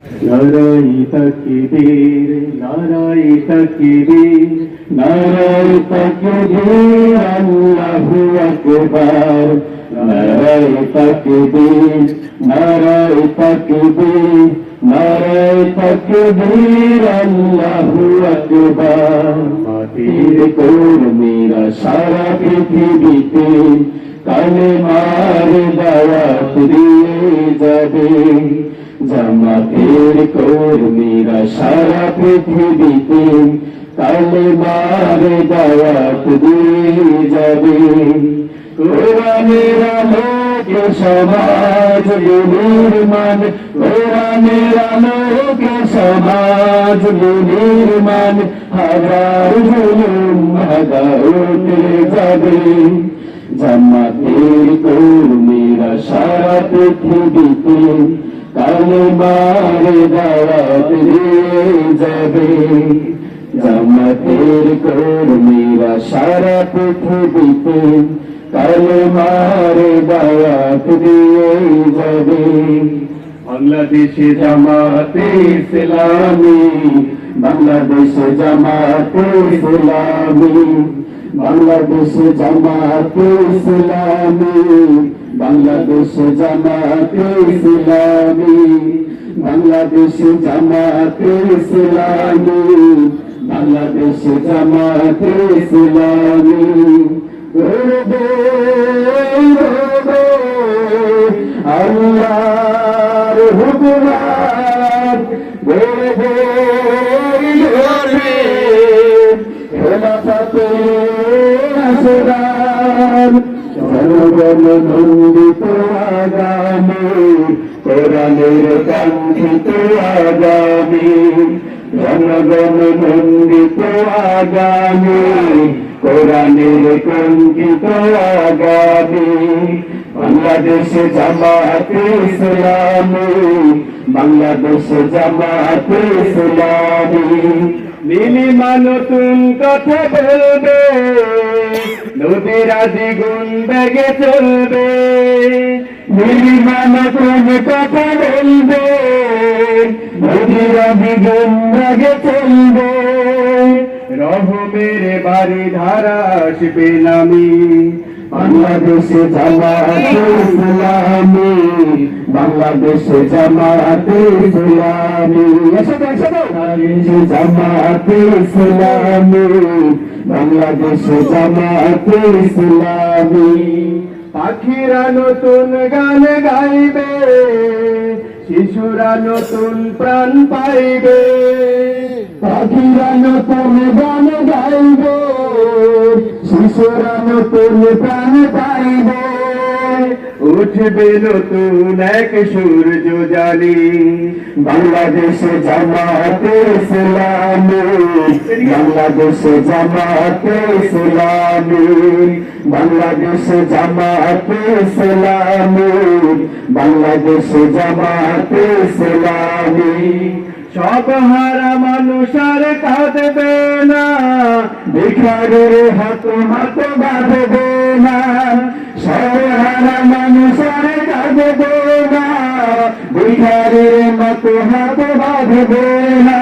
নারাই তাকবীর নারাই তাকবীর নারাই তাকবীর আল্লাহু আকবার নারাই তাকবীর নারাই তাকবীর নারাই তাকবীর আল্লাহু আকবার মাটির কর্মীরা সারা পৃথিবীতে কালেমার দাওয়াত দিয়ে যাবে জামাতের কর্মীরা সারা পৃথিবীতে কালেমার দাওয়াত দিয়ে যাবে কোরআনের আলোকে সমাজ নির্মাণ কোরআনের আলোকে সমাজ নির্মাণ হাজার জুলুম ভাগা উঠে যাবে জামাতের কর্মীরা সারা পৃথিবীতে কালেমার দাওয়াত দিয়ে যাবে জামাতের কর্মীরা সারা পৃথিবীতে কালেমার দাওয়াত দিয়ে যাবে বাংলাদেশে জামাতে ইসলামী বাংলাদেশে জামাতে ইসলামী বাংলাদেশে জামাতে ইসলামী বাংলাদেশে জামাতে ইসলামী বাংলাদেশে জামাতে ইসলামী বাংলাদেশে জামাতে ইসলামী আল্লাহর হুকুমাত খেলাফতে রাসূল জনগণ নন্দিত আগামী কোরআনের কাঙ্ক্ষিত আগামী জনগণ নন্দিত আগামী কোরআনের কাঙ্ক্ষিত আগামী বাংলাদেশে জামাতে ইসলামী বাংলাদেশে জামাতে ইসলামী নীলিমা নতুন কথা বলবে নদীরা দ্বিগুণ বেগে চলবে নীলিমা নতুন কথা বলবে নদীরা দ্বিগুণ বেগে চলবে রহমের বাড়ি ধারা আসবে নামি বাংলাদেশে জামাতে ইসলামী বাংলাদেশে জামাতে ইসলামী বাংলাদেশে জামাতে ইসলামী বাংলাদেশে জামাতে ইসলামী পাখিরা নতুন গান গাইবে শিশুরা নতুন প্রাণ পাইবে পাখিরা নতুন গান গাইবে শিশুরা নতুন প্রাণ পাইবে উঠবে নতুন এক সূর্য জালি বাংলাদেশে জামাতে ইসলামী বাংলাদেশে জামাতে ইসলামী বাংলাদেশে জামাতে ইসলামী বাংলাদেশে জামাতে ইসলামী সব হারা মানুষ আর কাঁদবে না ভিখারির হাত হাত বাঁধবে না সব হারা মানুষ আর কাঁদবে না ভিখারির মত হাত বাঁধবে না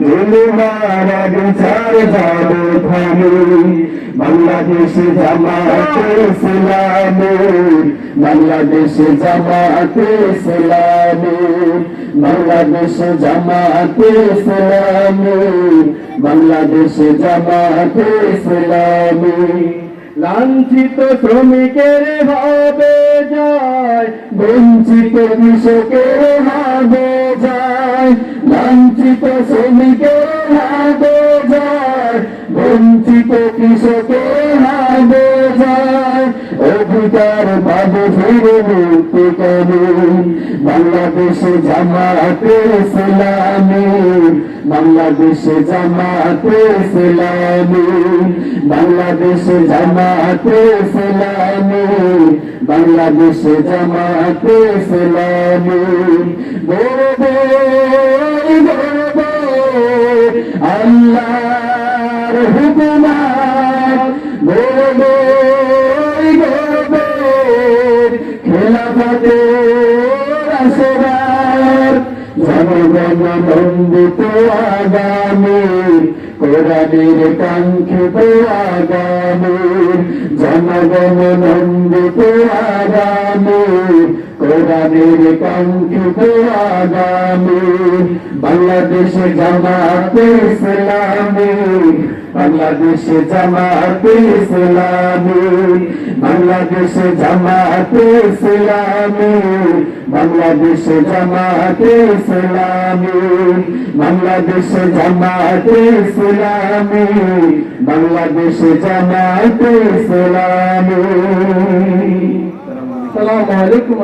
নীলিমার বিচার যাবে থামি বাংলাদেশে জামাতে ইসলামী বাংলাদেশে জামাতে ইসলামী বাংলাদেশে জামাতে ইসলামী বাংলাদেশে জামাতে ইসলামী লাঞ্ছিত শ্রমিকের হবে জয় বঞ্চিত কৃষকের হবে জয় লাঞ্ছিত শ্রমিকের হবে জয় বঞ্চিত কৃষকের হবে জয় অধিকার পাবে ফিরে মুক্তি কবে বাংলাদেশে জামাতে ইসলামী বাংলাদেশে জামাতে ইসলামী বাংলাদেশে জামাতে ইসলামী বাংলাদেশে জামাতে ইসলামী গর্বে গর্বে আল্লাহর হুকুমাত গর্বে গর্বে খেলাফতে রাসূল জনগণ নন্দিত আগামী কোরআনের কাঙ্ক্ষিত আগামী জনগণ নন্দিত আগামী কোরআনের কাঙ্ক্ষিত আগামী বাংলাদেশ জামাতে ইসলামী বাংলাদেশ জামাতে ইসলামী বাংলাদেশ জামাতে ইসলামী বাংলাদেশ জামাতে ইসলামী বাংলাদেশ জামাতে ইসলামী বাংলাদেশ জামাতে ইসলামী। আসসালামু আলাইকুম।